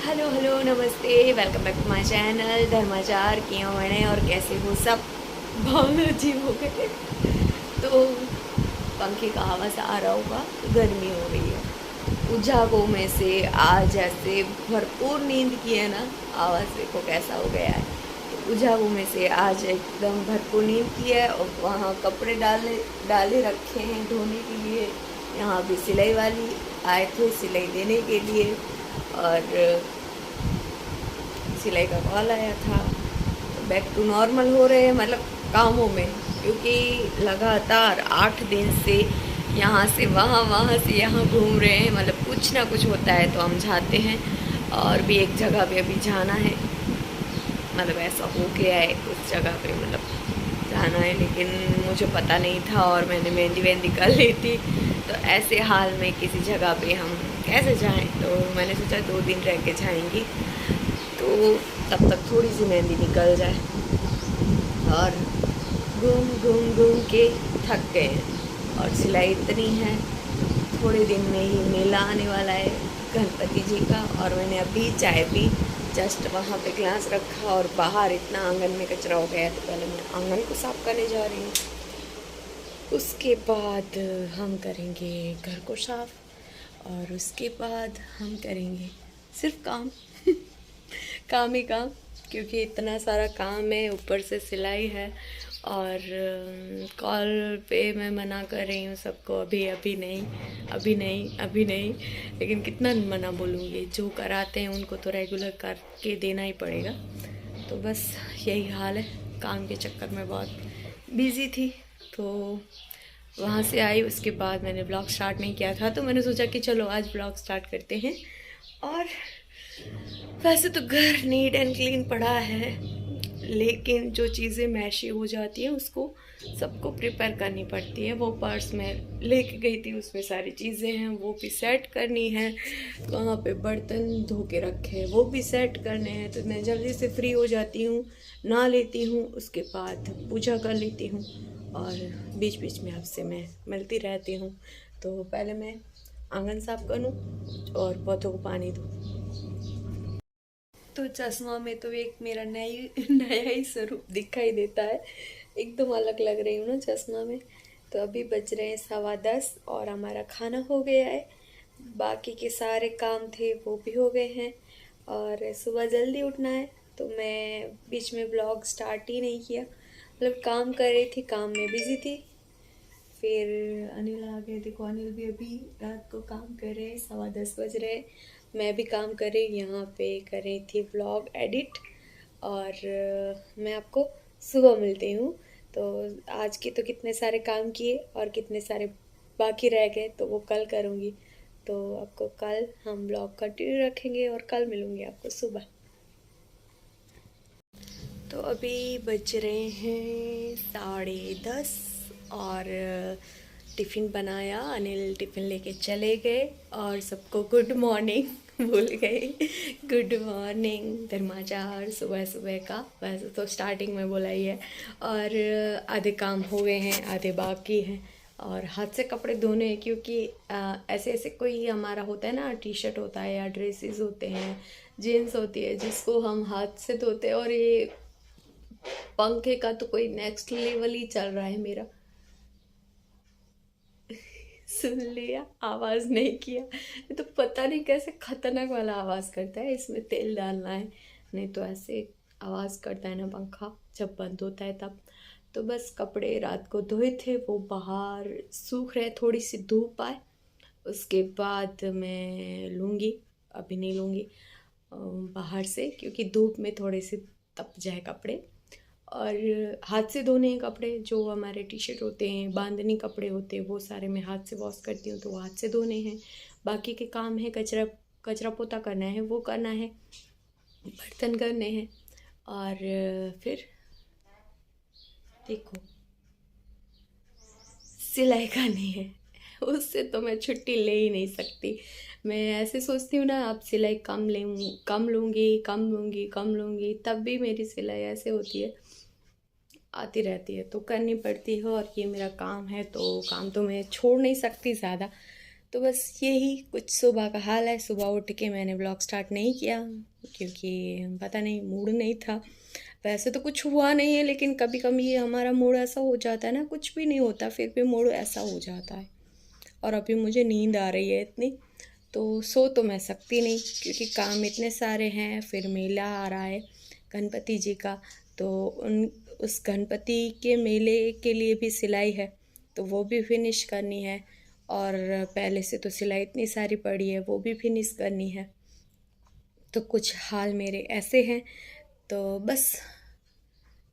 Hello hello नमस्ते, welcome back to my channel Dharmachar. क्यों बने और कैसे हो सब? बहुत अजीब हो गए। तो पंखे का आवाज़ आ रहा होगा, तो गर्मी हो रही है। उजागों में से आज ऐसे भरपूर नींद की है ना, आवाज़ देखो कैसा हो गया है। तो उजागों में से आज एकदम भरपूर नींद की है और वहाँ कपड़े डाले डाले रखे हैं धोने के लिए। यहाँ भी सिलाई वाली आए थे सिलाई देने के लिए, और सिलाई का कॉल आया था। तो बैक टू नॉर्मल हो रहे हैं, मतलब कामों में, क्योंकि लगातार 8 दिन से यहाँ से वहाँ वहाँ से यहाँ घूम रहे हैं। मतलब कुछ ना कुछ होता है तो हम जाते हैं, और भी एक जगह पे अभी जाना है। मतलब ऐसा हो गया है उस जगह पे, मतलब जाना है, लेकिन मुझे पता नहीं था और मैंने मेहंदी वेहंदी कर ली थी। तो ऐसे हाल में किसी जगह पे हम कैसे जाएं, तो मैंने सोचा 2 दिन रह के जाएंगी, तो तब तक थोड़ी सी मेहंदी निकल जाए। और घूम घूम घूम के थक गए हैं, और सिलाई इतनी है। थोड़े दिन में ही मेला आने वाला है गणपति जी का, और मैंने अभी चाय पी, जस्ट वहाँ पे ग्लास रखा, और बाहर इतना आंगन में कचरा हो गया है। तो पहले मैं आंगन को साफ करने जा रही हूँ, उसके बाद हम करेंगे घर को साफ, और उसके बाद हम करेंगे सिर्फ काम काम ही काम, क्योंकि इतना सारा काम है, ऊपर से सिलाई है। और कॉल पे मैं मना कर रही हूँ सबको, अभी अभी नहीं, अभी नहीं, अभी नहीं। लेकिन कितना मना बोलूँगी, जो कराते हैं उनको तो रेगुलर करके देना ही पड़ेगा। तो बस यही हाल है, काम के चक्कर में बहुत बिज़ी थी। तो वहाँ से आई, उसके बाद मैंने ब्लॉग स्टार्ट नहीं किया था, तो मैंने सोचा कि चलो आज ब्लॉग स्टार्ट करते हैं। और वैसे तो घर नीट एंड क्लीन पड़ा है, लेकिन जो चीज़ें मैशी हो जाती हैं उसको सबको प्रिपेयर करनी पड़ती है। वो पर्स में लेके गई थी, उसमें सारी चीज़ें हैं, वो भी सेट करनी है। वहाँ पे बर्तन धो के रखे हैं, वो भी सेट करने हैं। तो मैं जल्दी से फ्री हो जाती हूँ, नहा लेती हूँ, उसके बाद पूजा कर लेती हूँ, और बीच बीच में आपसे मैं मिलती रहती हूँ। तो पहले मैं आंगन साफ करूँ और पौधों को पानी दूँ। तो चश्मा में तो एक मेरा नया ही स्वरूप दिखाई देता है, एकदम अलग लग रही हूँ ना चश्मा में। तो अभी बज रहे हैं 10:15 और हमारा खाना हो गया है। बाकी के सारे काम थे वो भी हो गए हैं, और सुबह जल्दी उठना है। तो मैं बीच में ब्लॉग स्टार्ट ही नहीं किया, मतलब काम कर रही थी, काम में बिजी थी। फिर अनिल आ गए, देखो अनिल भी अभी रात को काम कर रहे हैं, 10:15 बज रहे हैं। मैं भी काम कर रही, यहाँ पे कर रही थी व्लॉग एडिट। और मैं आपको सुबह मिलती हूँ। तो आज के तो कितने सारे काम किए और कितने सारे बाकी रह गए, तो वो कल करूँगी। तो आपको कल हम ब्लॉग कंटिन्यू रखेंगे, और कल मिलूँगी आपको सुबह। तो अभी बज रहे हैं 10:30, और टिफ़िन बनाया, अनिल टिफ़िन लेके चले गए, और सबको गुड मॉर्निंग भूल गए। गुड मॉर्निंग धर्माचार सुबह सुबह का, वैसे तो स्टार्टिंग में बोला ही है। और आधे काम हो गए हैं, आधे बाकी हैं। और हाथ से कपड़े धोने, क्योंकि ऐसे ऐसे कोई हमारा होता है ना, टी शर्ट होता है या ड्रेसेस होते हैं, जीन्स होती है, जिसको हम हाथ से धोते हैं। और ये पंखे का तो कोई नेक्स्ट लेवल ही चल रहा है मेरा। सुन लिया, आवाज़ नहीं किया। ये तो पता नहीं कैसे खतरनाक वाला आवाज़ करता है, इसमें तेल डालना है, नहीं तो ऐसे आवाज़ करता है ना पंखा जब बंद होता है तब। तो बस कपड़े रात को धोए थे, वो बाहर सूख रहे, थोड़ी सी धूप आए उसके बाद मैं लूँगी। अभी नहीं लूँगी बाहर से, क्योंकि धूप में थोड़े से तप जाए कपड़े। और हाथ से धोने हैं कपड़े, जो हमारे टी शर्ट होते हैं, बांधनी कपड़े होते हैं, वो सारे मैं हाथ से वॉश करती हूँ, तो वो हाथ से धोने हैं। बाकी के काम है, कचरा कचरा पोता करना है, वो करना है, बर्तन करने हैं। और फिर देखो सिलाई करनी है, उससे तो मैं छुट्टी ले ही नहीं सकती। मैं ऐसे सोचती हूँ ना, अब सिलाई कम लूँगी, कम लूँगी, कम लूँगी, कम लूँगी, तब भी मेरी सिलाई ऐसे होती है, आती रहती है, तो करनी पड़ती है। और ये मेरा काम है, तो काम तो मैं छोड़ नहीं सकती ज़्यादा। तो बस यही कुछ सुबह का हाल है। सुबह उठ के मैंने व्लॉग स्टार्ट नहीं किया क्योंकि पता नहीं मूड नहीं था। वैसे तो कुछ हुआ नहीं है, लेकिन कभी कभी हमारा मूड ऐसा हो जाता है ना, कुछ भी नहीं होता फिर भी मूड ऐसा हो जाता है। और अभी मुझे नींद आ रही है इतनी, तो सो तो मैं सकती नहीं क्योंकि काम इतने सारे हैं। फिर मेला आ रहा है गणपति जी का, तो उस गणपति के मेले के लिए भी सिलाई है, तो वो भी फिनिश करनी है। और पहले से तो सिलाई इतनी सारी पड़ी है, वो भी फिनिश करनी है। तो कुछ हाल मेरे ऐसे हैं, तो बस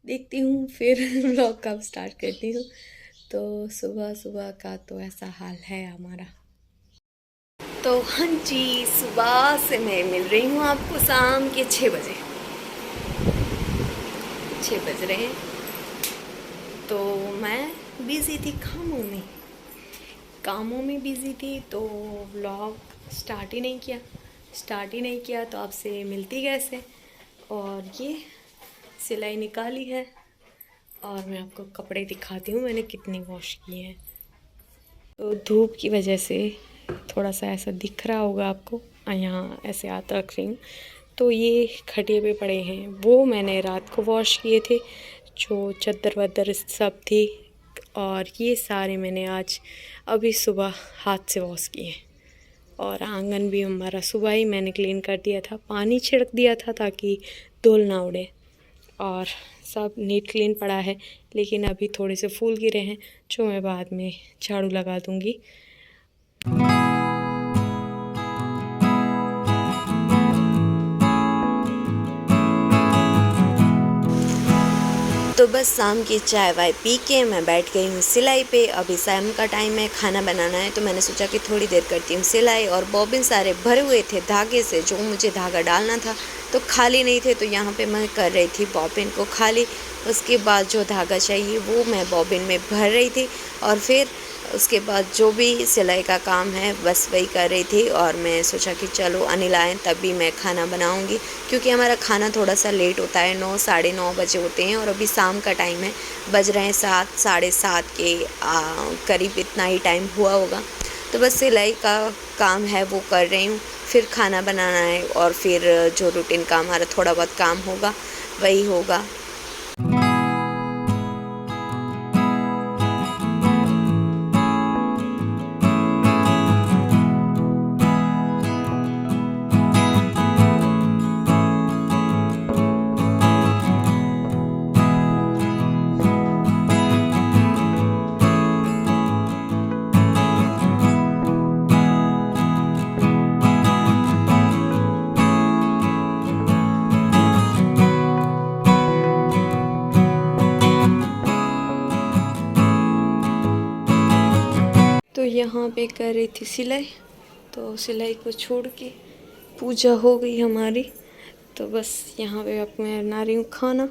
देखती हूँ फिर व्लॉग कब स्टार्ट करती हूँ। तो सुबह सुबह का तो ऐसा हाल है हमारा। तो हाँ जी, सुबह से मैं मिल रही हूँ आपको शाम के 6 बजे। 6 बज रहे हैं। तो मैं बिज़ी थी कामों में बिज़ी थी, तो व्लॉग स्टार्ट ही नहीं किया तो आपसे मिलती कैसे। और ये सिलाई निकाली है और मैं आपको कपड़े दिखाती हूँ मैंने कितनी वॉश किए हैं। तो धूप की वजह से थोड़ा सा ऐसा दिख रहा होगा आपको, यहाँ ऐसे हाथ रख रही हूँ। तो ये खटिए पे पड़े हैं, वो मैंने रात को वॉश किए थे, जो चद्दर वद्दर सब थी। और ये सारे मैंने आज अभी सुबह हाथ से वॉश किए। और आंगन भी हमारा सुबह ही मैंने क्लीन कर दिया था, पानी छिड़क दिया था ताकि धूल ना उड़े। और सब नीट क्लीन पड़ा है, लेकिन अभी थोड़े से फूल गिरे हैं जो मैं बाद में झाड़ू लगा दूँगी। तो बस शाम की चाय वाय पी के मैं बैठ गई हूँ सिलाई पे। अभी शाम का टाइम है, खाना बनाना है, तो मैंने सोचा कि थोड़ी देर करती हूँ सिलाई। और बॉबिन सारे भरे हुए थे धागे से, जो मुझे धागा डालना था तो खाली नहीं थे, तो यहाँ पे मैं कर रही थी बॉबिन को खाली। उसके बाद जो धागा चाहिए वो मैं बॉबिन में भर रही थी, और फिर उसके बाद जो भी सिलाई का काम है बस वही कर रही थी। और मैं सोचा कि चलो अनिल आए तभी मैं खाना बनाऊंगी, क्योंकि हमारा खाना थोड़ा सा लेट होता है, 9 साढ़े 9 बजे होते हैं। और अभी शाम का टाइम है, बज रहे हैं 7 साढ़े 7 के करीब, इतना ही टाइम हुआ होगा। तो बस सिलाई का काम है वो कर रही हूँ, फिर खाना बनाना है, और फिर जो रूटीन काम हमारा थोड़ा बहुत काम होगा वही होगा। तो यहाँ पे कर रही थी सिलाई, तो सिलाई को छोड़ के पूजा हो गई हमारी। तो बस यहाँ पे अब मैं बना रही हूँ खाना।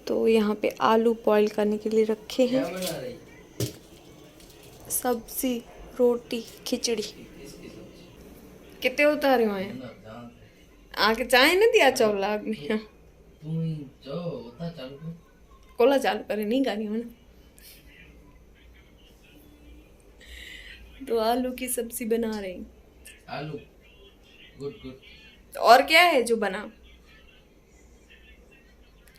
तो यहाँ पे आलू बॉईल करने के लिए रखे हैं, सब्जी, रोटी, खिचड़ी। कितने उतारे हुए हैं आके चाय नहीं दिया चौला आदमी कोला चालू करे नहीं गानी मैंने। तो आलू की सब्जी बना रही। आलू गुड गुड। और क्या है जो बना?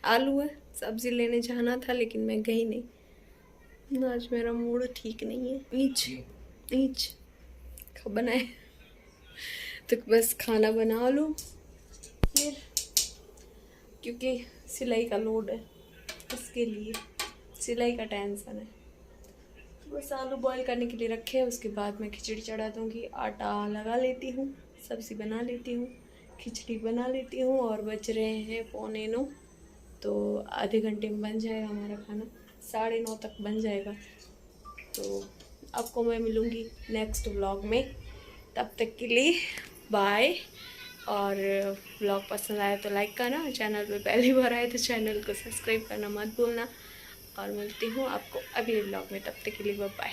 आलू है। सब्जी लेने जाना था लेकिन मैं गई नहीं, आज मेरा मूड ठीक नहीं है। नीच बनाए तो बस खाना बना लो फिर, क्योंकि सिलाई का लोड है, इसके लिए सिलाई का टेंशन है। बस आलू बॉईल करने के लिए रखे हैं, उसके बाद मैं खिचड़ी चढ़ा दूँगी। आटा लगा लेती हूँ, सब्ज़ी बना लेती हूँ, खिचड़ी बना लेती हूँ। और बज रहे हैं 8:45, तो आधे घंटे में बन जाएगा हमारा खाना, 9:30 तक बन जाएगा। तो आपको मैं मिलूँगी नेक्स्ट व्लॉग में, तब तक के लिए बाय। और व्लॉग पसंद आया तो लाइक करना, चैनल पे पहली बार आए तो चैनल को सब्सक्राइब करना मत भूलना। और मिलती हूँ आपको अगले व्लॉग में, तब तक के लिए बाय।